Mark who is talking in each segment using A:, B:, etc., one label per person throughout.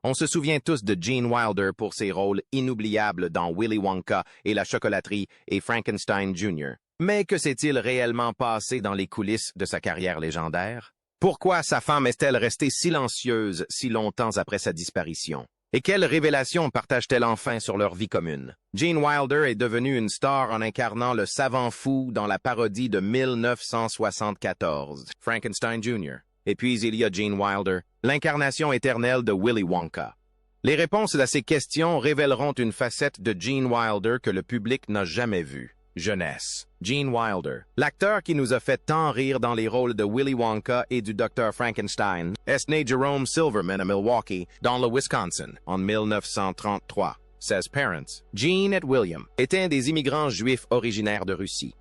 A: On se souvient tous de Gene Wilder pour ses rôles inoubliables dans Willy Wonka et la chocolaterie et Frankenstein Jr. Mais que s'est-il réellement passé dans les coulisses de sa carrière légendaire? Pourquoi sa femme est-elle restée silencieuse si longtemps après sa disparition? Et quelles révélations partagent-elles enfin sur leur vie commune? Gene Wilder est devenu une star en incarnant le savant fou dans la parodie de 1974, Frankenstein Jr. Et puis il y a Gene Wilder, l'incarnation éternelle de Willy Wonka. Les réponses à ces questions révéleront une facette de Gene Wilder que le public n'a jamais vue. Jeunesse. Gene Wilder, l'acteur qui nous a fait tant rire dans les rôles de Willy Wonka et du Dr. Frankenstein, est né Jerome Silverman à Milwaukee, dans le Wisconsin, en 1933. Ses parents, Gene et William, étaient des immigrants juifs originaires de Russie.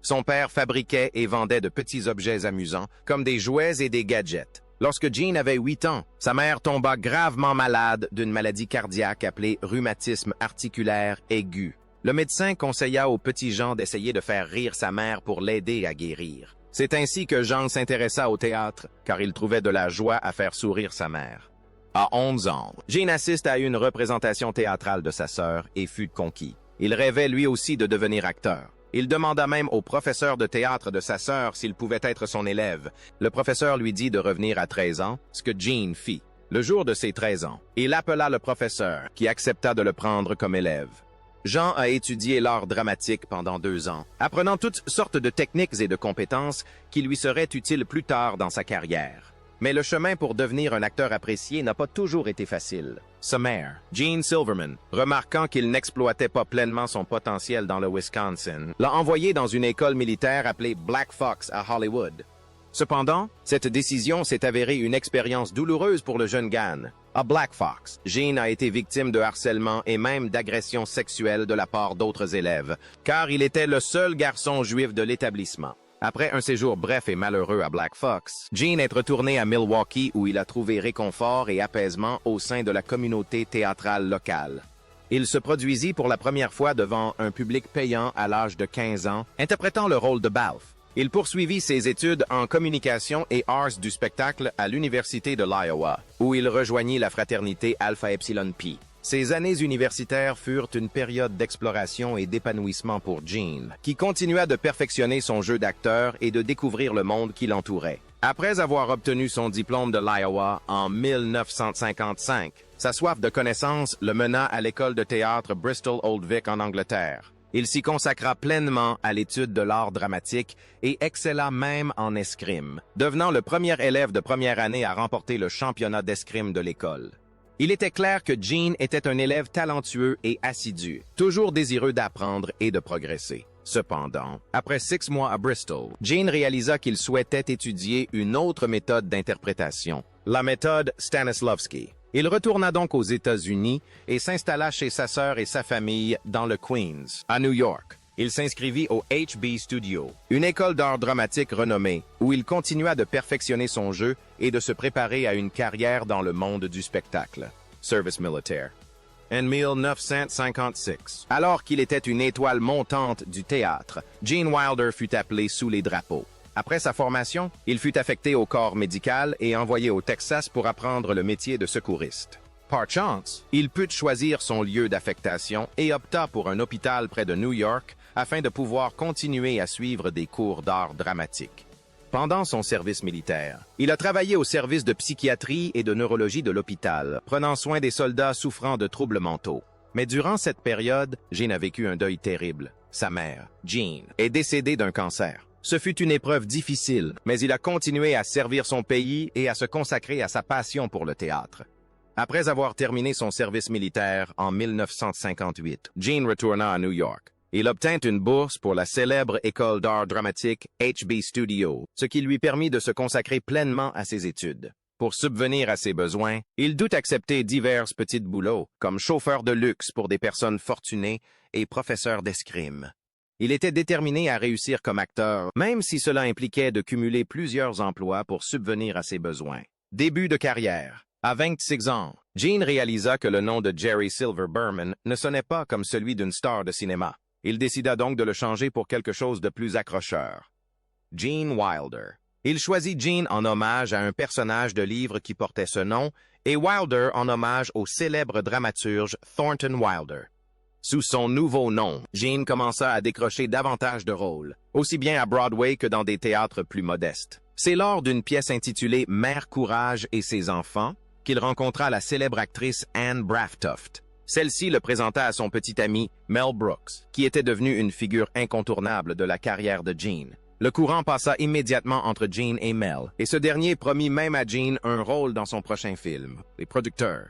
A: Son père fabriquait et vendait de petits objets amusants, comme des jouets et des gadgets. Lorsque Gene avait 8 ans, sa mère tomba gravement malade d'une maladie cardiaque appelée rhumatisme articulaire aigu. Le médecin conseilla au petit Jean d'essayer de faire rire sa mère pour l'aider à guérir. C'est ainsi que Jean s'intéressa au théâtre, car il trouvait de la joie à faire sourire sa mère. À 11 ans, Gene assiste à une représentation théâtrale de sa sœur et fut conquis. Il rêvait lui aussi de devenir acteur. Il demanda même au professeur de théâtre de sa sœur s'il pouvait être son élève. Le professeur lui dit de revenir à 13 ans, ce que Gene fit. Le jour de ses 13 ans, il appela le professeur, qui accepta de le prendre comme élève. Jean a étudié l'art dramatique pendant 2 ans, apprenant toutes sortes de techniques et de compétences qui lui seraient utiles plus tard dans sa carrière. Mais le chemin pour devenir un acteur apprécié n'a pas toujours été facile. Sa mère, Gene Silverman, remarquant qu'il n'exploitait pas pleinement son potentiel dans le Wisconsin, l'a envoyé dans une école militaire appelée Black Fox à Hollywood. Cependant, cette décision s'est avérée une expérience douloureuse pour le jeune Gan. À Black Fox, Gene a été victime de harcèlement et même d'agressions sexuelles de la part d'autres élèves, car il était le seul garçon juif de l'établissement. Après un séjour bref et malheureux à Black Fox, Gene est retourné à Milwaukee où il a trouvé réconfort et apaisement au sein de la communauté théâtrale locale. Il se produisit pour la première fois devant un public payant à l'âge de 15 ans, interprétant le rôle de Balf. Il poursuivit ses études en communication et arts du spectacle à l'Université de l'Iowa, où il rejoignit la fraternité Alpha Epsilon Pi. Ces années universitaires furent une période d'exploration et d'épanouissement pour Gene, qui continua de perfectionner son jeu d'acteur et de découvrir le monde qui l'entourait. Après avoir obtenu son diplôme de l'Iowa en 1955, sa soif de connaissances le mena à l'école de théâtre Bristol Old Vic en Angleterre. Il s'y consacra pleinement à l'étude de l'art dramatique et excella même en escrime, devenant le premier élève de première année à remporter le championnat d'escrime de l'école. Il était clair que Gene était un élève talentueux et assidu, toujours désireux d'apprendre et de progresser. Cependant, après 6 mois à Bristol, Gene réalisa qu'il souhaitait étudier une autre méthode d'interprétation, la méthode Stanislavski. Il retourna donc aux États-Unis et s'installa chez sa sœur et sa famille dans le Queens, à New York. Il s'inscrivit au HB Studio, une école d'art dramatique renommée, où il continua de perfectionner son jeu et de se préparer à une carrière dans le monde du spectacle. Service militaire. En 1956, alors qu'il était une étoile montante du théâtre, Gene Wilder fut appelé sous les drapeaux. Après sa formation, il fut affecté au corps médical et envoyé au Texas pour apprendre le métier de secouriste. Par chance, il put choisir son lieu d'affectation et opta pour un hôpital près de New York afin de pouvoir continuer à suivre des cours d'art dramatique. Pendant son service militaire, il a travaillé au service de psychiatrie et de neurologie de l'hôpital, prenant soin des soldats souffrant de troubles mentaux. Mais durant cette période, Gene a vécu un deuil terrible. Sa mère, Jean, est décédée d'un cancer. Ce fut une épreuve difficile, mais il a continué à servir son pays et à se consacrer à sa passion pour le théâtre. Après avoir terminé son service militaire en 1958, Gene retourna à New York. Il obtint une bourse pour la célèbre école d'art dramatique HB Studio, ce qui lui permit de se consacrer pleinement à ses études. Pour subvenir à ses besoins, il dut accepter divers petits boulots, comme chauffeur de luxe pour des personnes fortunées et professeur d'escrime. Il était déterminé à réussir comme acteur, même si cela impliquait de cumuler plusieurs emplois pour subvenir à ses besoins. Début de carrière. À 26 ans, Gene réalisa que le nom de Jerry Silver Berman ne sonnait pas comme celui d'une star de cinéma. Il décida donc de le changer pour quelque chose de plus accrocheur. Gene Wilder. Il choisit Gene en hommage à un personnage de livre qui portait ce nom et Wilder en hommage au célèbre dramaturge Thornton Wilder. Sous son nouveau nom, Gene commença à décrocher davantage de rôles, aussi bien à Broadway que dans des théâtres plus modestes. C'est lors d'une pièce intitulée « Mère Courage et ses enfants » qu'il rencontra la célèbre actrice Anne Braftoft. Celle-ci le présenta à son petit ami Mel Brooks, qui était devenu une figure incontournable de la carrière de Gene. Le courant passa immédiatement entre Gene et Mel, et ce dernier promit même à Gene un rôle dans son prochain film, Les Producteurs.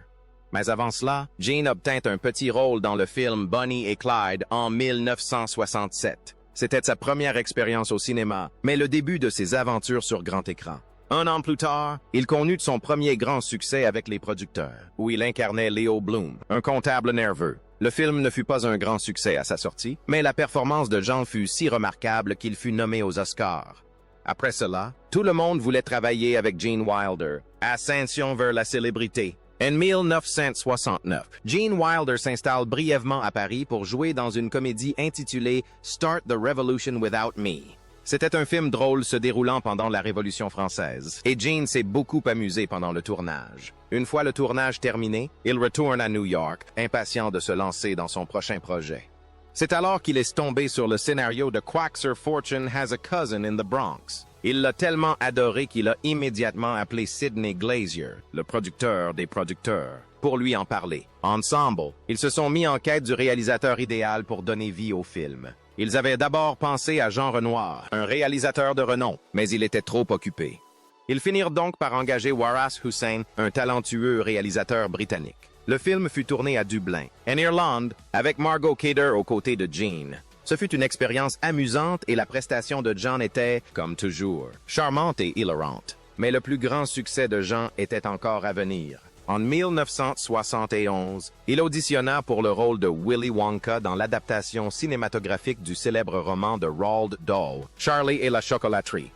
A: Mais avant cela, Gene obtint un petit rôle dans le film Bonnie et Clyde en 1967. C'était sa première expérience au cinéma, mais le début de ses aventures sur grand écran. Un an plus tard, il connut son premier grand succès avec Les Producteurs, où il incarnait Leo Bloom, un comptable nerveux. Le film ne fut pas un grand succès à sa sortie, mais la performance de Jean fut si remarquable qu'il fut nommé aux Oscars. Après cela, tout le monde voulait travailler avec Gene Wilder. Ascension vers la célébrité. En 1969, Gene Wilder s'installe brièvement à Paris pour jouer dans une comédie intitulée « Start the Revolution Without Me ». C'était un film drôle se déroulant pendant la Révolution française, et Gene s'est beaucoup amusé pendant le tournage. Une fois le tournage terminé, il retourne à New York, impatient de se lancer dans son prochain projet. C'est alors qu'il est tombé sur le scénario de Quaxer Fortune Has a Cousin in the Bronx. Il l'a tellement adoré qu'il a immédiatement appelé Sidney Glazier, le producteur des producteurs, pour lui en parler. Ensemble, ils se sont mis en quête du réalisateur idéal pour donner vie au film. Ils avaient d'abord pensé à Jean Renoir, un réalisateur de renom, mais il était trop occupé. Ils finirent donc par engager Waras Hussein, un talentueux réalisateur britannique. Le film fut tourné à Dublin, en Irlande, avec Margot Kidder aux côtés de Gene. Ce fut une expérience amusante et la prestation de Jean était, comme toujours, charmante et hilarante. Mais le plus grand succès de Jean était encore à venir. En 1971, il auditionna pour le rôle de Willy Wonka dans l'adaptation cinématographique du célèbre roman de Roald Dahl, Charlie et la chocolaterie.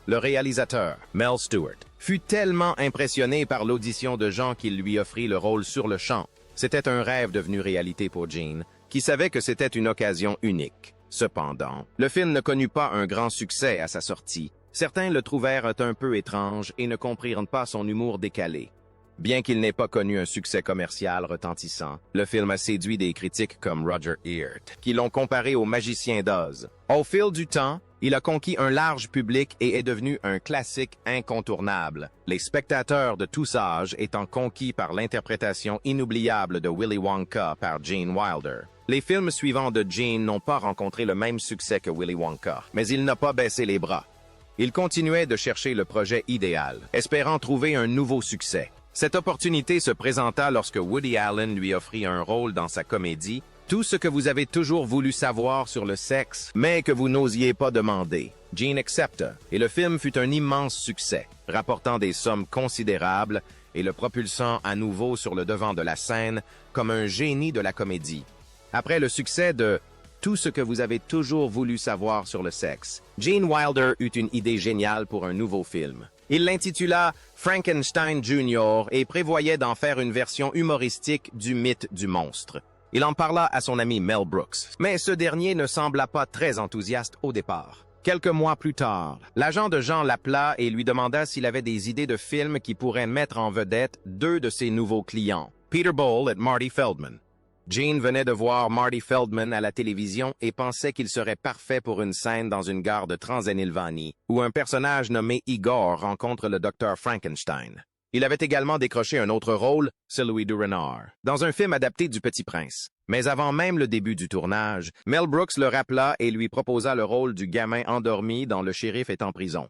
A: Le réalisateur, Mel Stewart, fut tellement impressionné par l'audition de Jean qu'il lui offrit le rôle sur le champ. C'était un rêve devenu réalité pour Gene, qui savait que c'était une occasion unique. Cependant, le film ne connut pas un grand succès à sa sortie. Certains le trouvèrent un peu étrange et ne comprirent pas son humour décalé. Bien qu'il n'ait pas connu un succès commercial retentissant, le film a séduit des critiques comme Roger Ebert, qui l'ont comparé au Magicien d'Oz. Au fil du temps, il a conquis un large public et est devenu un classique incontournable, les spectateurs de tous âges étant conquis par l'interprétation inoubliable de Willy Wonka par Gene Wilder. Les films suivants de Gene n'ont pas rencontré le même succès que Willy Wonka, mais il n'a pas baissé les bras. Il continuait de chercher le projet idéal, espérant trouver un nouveau succès. Cette opportunité se présenta lorsque Woody Allen lui offrit un rôle dans sa comédie « Tout ce que vous avez toujours voulu savoir sur le sexe, mais que vous n'osiez pas demander ». Gene accepta, et le film fut un immense succès, rapportant des sommes considérables et le propulsant à nouveau sur le devant de la scène comme un génie de la comédie. Après le succès de « Tout ce que vous avez toujours voulu savoir sur le sexe », Gene Wilder eut une idée géniale pour un nouveau film. Il l'intitula Frankenstein Jr. et prévoyait d'en faire une version humoristique du mythe du monstre. Il en parla à son ami Mel Brooks, mais ce dernier ne sembla pas très enthousiaste au départ. Quelques mois plus tard, l'agent de Jean l'appela et lui demanda s'il avait des idées de films qui pourraient mettre en vedette deux de ses nouveaux clients, Peter Ball et Marty Feldman. Gene venait de voir Marty Feldman à la télévision et pensait qu'il serait parfait pour une scène dans une gare de Transylvanie, où un personnage nommé Igor rencontre le docteur Frankenstein. Il avait également décroché un autre rôle, celui de Renard, dans un film adapté du Petit Prince. Mais avant même le début du tournage, Mel Brooks le rappela et lui proposa le rôle du gamin endormi dans Le shérif est en prison.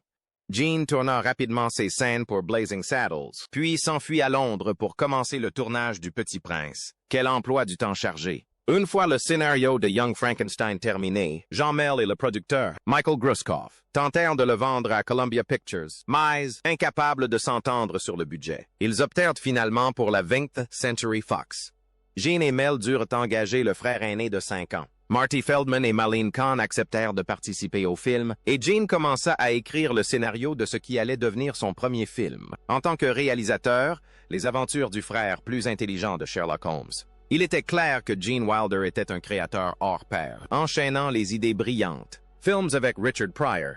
A: Gene tourna rapidement ses scènes pour Blazing Saddles, puis s'enfuit à Londres pour commencer le tournage du Petit Prince. Quel emploi du temps chargé! Une fois le scénario de Young Frankenstein terminé, Jean-Mel et le producteur, Michael Gruskoff, tentèrent de le vendre à Columbia Pictures, mais incapables de s'entendre sur le budget. Ils optèrent finalement pour la 20th Century Fox. Gene et Mel durent engager le frère aîné de 5 ans. Marty Feldman et Marlene Kahn acceptèrent de participer au film, et Gene commença à écrire le scénario de ce qui allait devenir son premier film. En tant que réalisateur, les aventures du frère plus intelligent de Sherlock Holmes. Il était clair que Gene Wilder était un créateur hors pair, enchaînant les idées brillantes. Films avec Richard Pryor,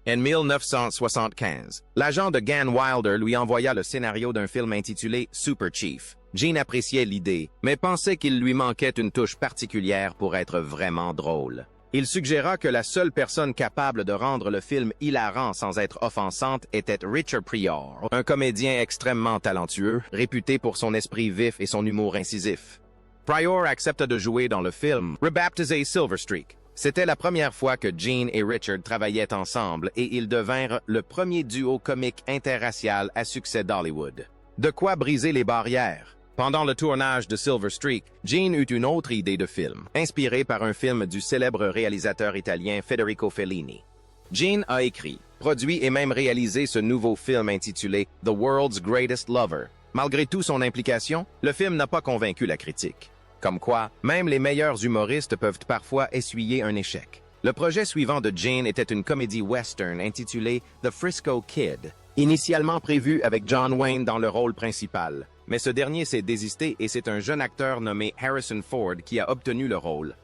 A: En 1975, l'agent de Gan Wilder lui envoya le scénario d'un film intitulé Super Chief. Gene appréciait l'idée, mais pensait qu'il lui manquait une touche particulière pour être vraiment drôle. Il suggéra que la seule personne capable de rendre le film hilarant sans être offensante était Richard Pryor, un comédien extrêmement talentueux, réputé pour son esprit vif et son humour incisif. Pryor accepta de jouer dans le film, rebaptisé Silver Streak. C'était la première fois que Gene et Richard travaillaient ensemble et ils devinrent le premier duo comique interracial à succès d'Hollywood. De quoi briser les barrières? Pendant le tournage de Silver Streak, Gene eut une autre idée de film, inspirée par un film du célèbre réalisateur italien Federico Fellini. Gene a écrit, produit et même réalisé ce nouveau film intitulé The World's Greatest Lover. Malgré tout son implication, le film n'a pas convaincu la critique. Comme quoi, même les meilleurs humoristes peuvent parfois essuyer un échec. Le projet suivant de Gene était une comédie western intitulée The Frisco Kid, initialement prévue avec John Wayne dans le rôle principal. Mais ce dernier s'est désisté et c'est un jeune acteur nommé Harrison Ford qui a obtenu le rôle.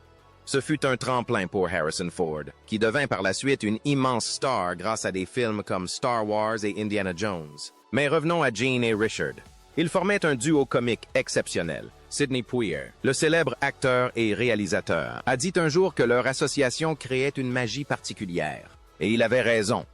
A: Ce fut un tremplin pour Harrison Ford, qui devint par la suite une immense star grâce à des films comme Star Wars et Indiana Jones. Mais revenons à Gene et Richard. Ils formaient un duo comique exceptionnel. Sidney Poitier, le célèbre acteur et réalisateur, a dit un jour que leur association créait une magie particulière. Et il avait raison.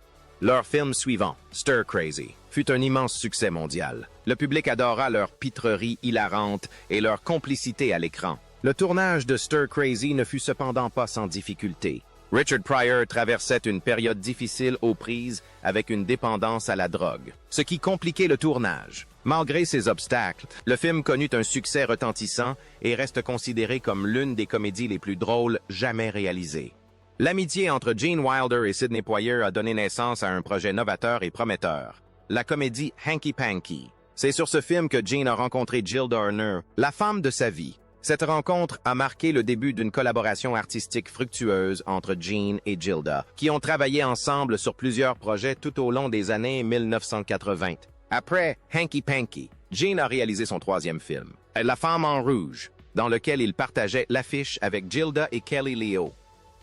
A: Leur film suivant, Stir Crazy, fut un immense succès mondial. Le public adora leur pitrerie hilarante et leur complicité à l'écran. Le tournage de Stir Crazy ne fut cependant pas sans difficulté. Richard Pryor traversait une période difficile aux prises avec une dépendance à la drogue, ce qui compliquait le tournage. Malgré ces obstacles, le film connut un succès retentissant et reste considéré comme l'une des comédies les plus drôles jamais réalisées. L'amitié entre Gene Wilder et Sidney Poitier a donné naissance à un projet novateur et prometteur, la comédie Hanky Panky. C'est sur ce film que Gene a rencontré Jill Dorner, la femme de sa vie. Cette rencontre a marqué le début d'une collaboration artistique fructueuse entre Gene et Gilda, qui ont travaillé ensemble sur plusieurs projets tout au long des années 1980. Après Hanky Panky, Gene a réalisé son troisième film, La femme en rouge, dans lequel il partageait l'affiche avec Gilda et Kelly Leo.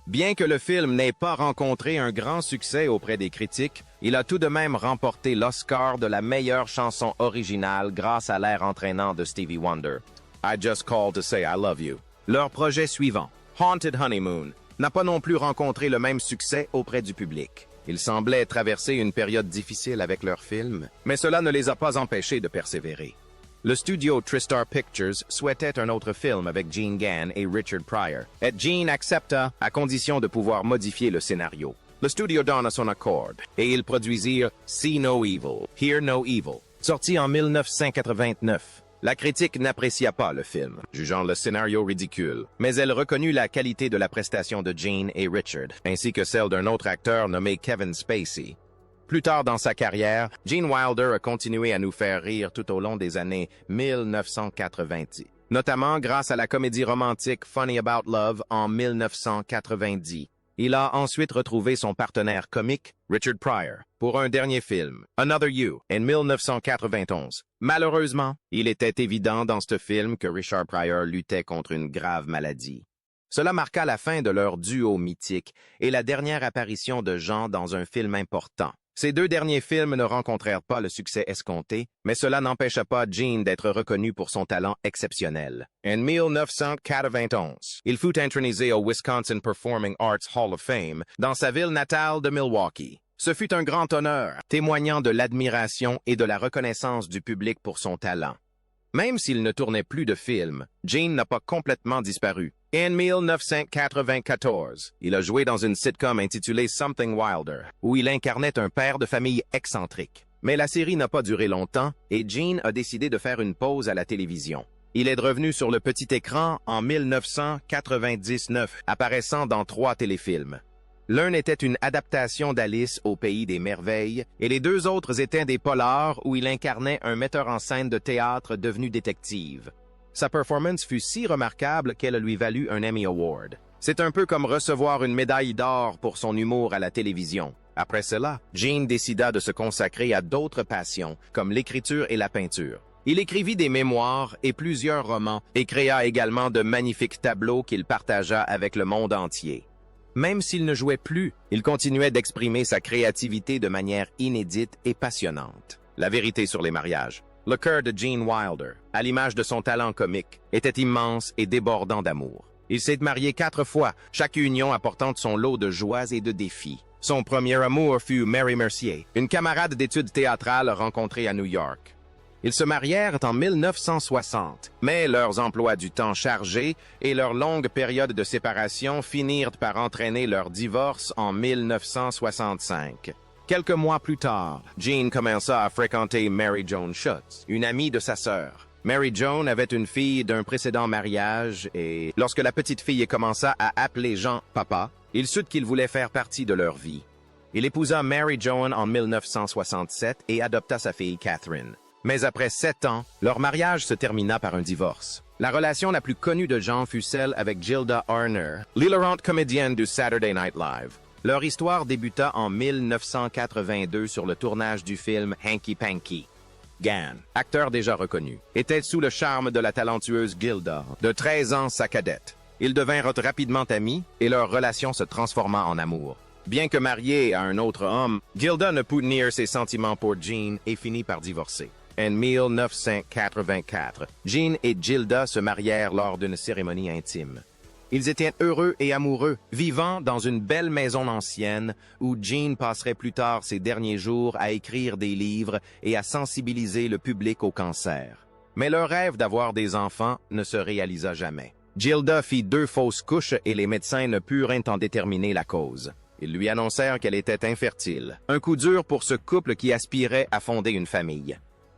A: Bien que le film n'ait pas rencontré un grand succès auprès des critiques, il a tout de même remporté l'Oscar de la meilleure chanson originale grâce à l'air entraînant de Stevie Wonder. I Just Called to Say I Love You. Leur projet suivant, Haunted Honeymoon, n'a pas non plus rencontré le même succès auprès du public. Ils semblaient traverser une période difficile avec leur film, mais cela ne les a pas empêchés de persévérer. Le studio TriStar Pictures souhaitait un autre film avec Gene Gann et Richard Pryor, et Gene accepta à condition de pouvoir modifier le scénario. Le studio donna son accord, et ils produisirent See No Evil, Hear No Evil, sorti en 1989. La critique n'apprécia pas le film, jugeant le scénario ridicule, mais elle reconnut la qualité de la prestation de Gene et Richard, ainsi que celle d'un autre acteur nommé Kevin Spacey. Plus tard dans sa carrière, Gene Wilder a continué à nous faire rire tout au long des années 1990, notamment grâce à la comédie romantique Funny About Love en 1990. Il a ensuite retrouvé son partenaire comique, Richard Pryor, pour un dernier film, Another You, en 1991. Malheureusement, il était évident dans ce film que Richard Pryor luttait contre une grave maladie. Cela marqua la fin de leur duo mythique et la dernière apparition de Jean dans un film important. Ces deux derniers films ne rencontrèrent pas le succès escompté, mais cela n'empêcha pas Gene d'être reconnu pour son talent exceptionnel. En 1991, il fut intronisé au Wisconsin Performing Arts Hall of Fame dans sa ville natale de Milwaukee. Ce fut un grand honneur, témoignant de l'admiration et de la reconnaissance du public pour son talent. Même s'il ne tournait plus de films, Gene n'a pas complètement disparu. En 1994, il a joué dans une sitcom intitulée Something Wilder, où il incarnait un père de famille excentrique. Mais la série n'a pas duré longtemps et Gene a décidé de faire une pause à la télévision. Il est revenu sur le petit écran en 1999, apparaissant dans 3 téléfilms. L'un était une adaptation d'Alice au Pays des Merveilles, et les 2 autres étaient des polars où il incarnait un metteur en scène de théâtre devenu détective. Sa performance fut si remarquable qu'elle lui valut un Emmy Award. C'est un peu comme recevoir une médaille d'or pour son humour à la télévision. Après cela, Gene décida de se consacrer à d'autres passions, comme l'écriture et la peinture. Il écrivit des mémoires et plusieurs romans, et créa également de magnifiques tableaux qu'il partagea avec le monde entier. Même s'il ne jouait plus, il continuait d'exprimer sa créativité de manière inédite et passionnante. La vérité sur les mariages. Le cœur de Gene Wilder, à l'image de son talent comique, était immense et débordant d'amour. Il s'est marié 4 fois, chaque union apportant son lot de joies et de défis. Son premier amour fut Mary Mercier, une camarade d'études théâtrales rencontrée à New York. Ils se marièrent en 1960, mais leurs emplois du temps chargés et leur longue période de séparation finirent par entraîner leur divorce en 1965. Quelques mois plus tard, Gene commença à fréquenter Mary Joan Schutz, une amie de sa sœur. Mary Joan avait une fille d'un précédent mariage et, lorsque la petite fille commença à appeler Jean « papa », il sut qu'il voulait faire partie de leur vie. Il épousa Mary Joan en 1967 et adopta sa fille Catherine. Mais après 7 ans, leur mariage se termina par un divorce. La relation la plus connue de Jean fut celle avec Gilda Arner, l'hilarante comédienne du Saturday Night Live. Leur histoire débuta en 1982 sur le tournage du film Hanky Panky. Gann, acteur déjà reconnu, était sous le charme de la talentueuse Gilda, de 13 ans sa cadette. Ils devinrent rapidement amis et leur relation se transforma en amour. Bien que mariée à un autre homme, Gilda ne put nier ses sentiments pour Gene et finit par divorcer. En 1984, Gene et Gilda se marièrent lors d'une cérémonie intime. Ils étaient heureux et amoureux, vivant dans une belle maison ancienne où Gene passerait plus tard ses derniers jours à écrire des livres et à sensibiliser le public au cancer. Mais leur rêve d'avoir des enfants ne se réalisa jamais. Gilda fit 2 fausses couches et les médecins ne purent en déterminer la cause. Ils lui annoncèrent qu'elle était infertile. Un coup dur pour ce couple qui aspirait à fonder une famille.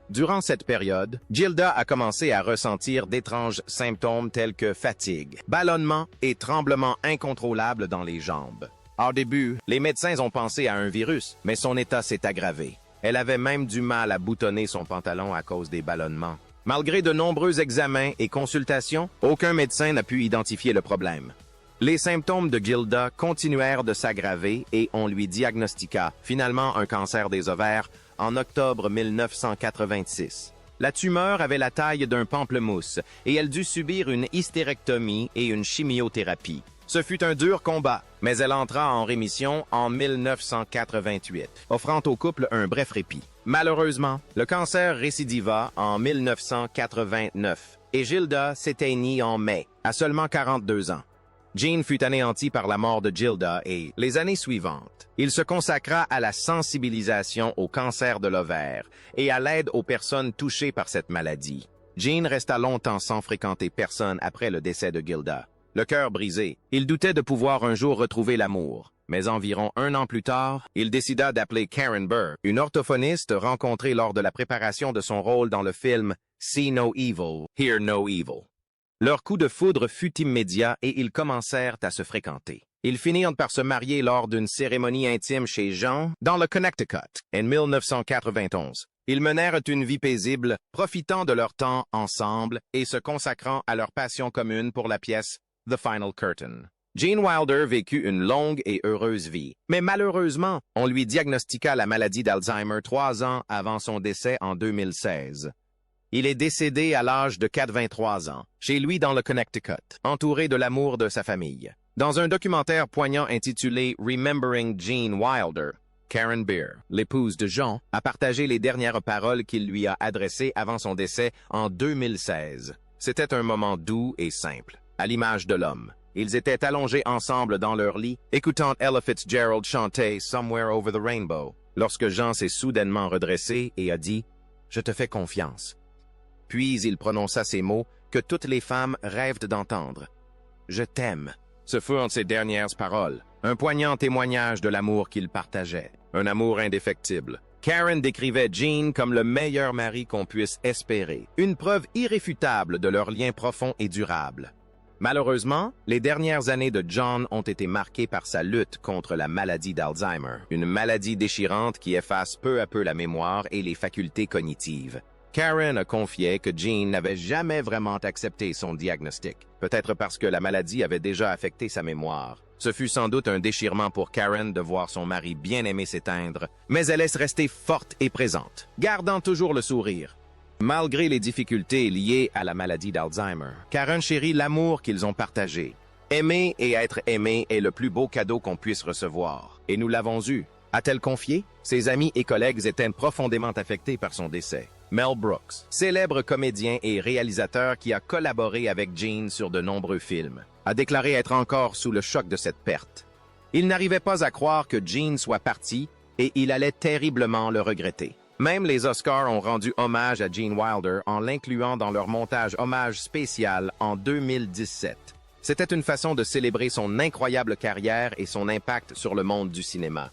A: Durant cette période, Gilda a commencé à ressentir d'étranges symptômes tels que fatigue, ballonnement et tremblements incontrôlables dans les jambes. Au début, les médecins ont pensé à un virus, mais son état s'est aggravé. Elle avait même du mal à boutonner son pantalon à cause des ballonnements. Malgré de nombreux examens et consultations, aucun médecin n'a pu identifier le problème. Les symptômes de Gilda continuèrent de s'aggraver et on lui diagnostiqua finalement un cancer des ovaires en octobre 1986. La tumeur avait la taille d'un pamplemousse et elle dut subir une hystérectomie et une chimiothérapie. Ce fut un dur combat, mais elle entra en rémission en 1988, offrant au couple un bref répit. Malheureusement, le cancer récidiva en 1989 et Gilda s'éteignit en mai, à seulement 42 ans. Gene fut anéanti par la mort de Gilda et, les années suivantes, il se consacra à la sensibilisation au cancer de l'ovaire et à l'aide aux personnes touchées par cette maladie. Gene resta longtemps sans fréquenter personne après le décès de Gilda. Le cœur brisé, il doutait de pouvoir un jour retrouver l'amour. Mais environ 1 an plus tard, il décida d'appeler Karen Burr, une orthophoniste rencontrée lors de la préparation de son rôle dans le film See No Evil, Hear No Evil. Leur coup de foudre fut immédiat et ils commencèrent à se fréquenter. Ils finirent par se marier lors d'une cérémonie intime chez Jean, dans le Connecticut, en 1991. Ils menèrent une vie paisible, profitant de leur temps ensemble et se consacrant à leur passion commune pour la pièce The Final Curtain. Gene Wilder vécut une longue et heureuse vie, mais malheureusement, on lui diagnostiqua la maladie d'Alzheimer 3 ans avant son décès en 2016. Il est décédé à l'âge de 83 ans, chez lui dans le Connecticut, entouré de l'amour de sa famille. Dans un documentaire poignant intitulé Remembering Gene Wilder, Karen Burr, l'épouse de Jean, a partagé les dernières paroles qu'il lui a adressées avant son décès en 2016. C'était un moment doux et simple, à l'image de l'homme. Ils étaient allongés ensemble dans leur lit, écoutant Ella Fitzgerald chanter Somewhere Over the Rainbow, lorsque Jean s'est soudainement redressé et a dit « Je te fais confiance ». Puis il prononça ces mots que toutes les femmes rêvent d'entendre. « Je t'aime ». Ce furent ses dernières paroles, un poignant témoignage de l'amour qu'ils partageaient, un amour indéfectible. Karen décrivait Gene comme le meilleur mari qu'on puisse espérer, une preuve irréfutable de leur lien profond et durable. Malheureusement, les dernières années de John ont été marquées par sa lutte contre la maladie d'Alzheimer, une maladie déchirante qui efface peu à peu la mémoire et les facultés cognitives. Karen a confié que Gene n'avait jamais vraiment accepté son diagnostic, peut-être parce que la maladie avait déjà affecté sa mémoire. Ce fut sans doute un déchirement pour Karen de voir son mari bien-aimé s'éteindre, mais elle laisse rester forte et présente, gardant toujours le sourire. Malgré les difficultés liées à la maladie d'Alzheimer, Karen chérit l'amour qu'ils ont partagé. Aimer et être aimé est le plus beau cadeau qu'on puisse recevoir. Et nous l'avons eu. A-t-elle confié? Ses amis et collègues étaient profondément affectés par son décès. Mel Brooks, célèbre comédien et réalisateur qui a collaboré avec Jean sur de nombreux films, a déclaré être encore sous le choc de cette perte. Il n'arrivait pas à croire que Jean soit parti et il allait terriblement le regretter. Même les Oscars ont rendu hommage à Gene Wilder en l'incluant dans leur montage hommage spécial en 2017. C'était une façon de célébrer son incroyable carrière et son impact sur le monde du cinéma.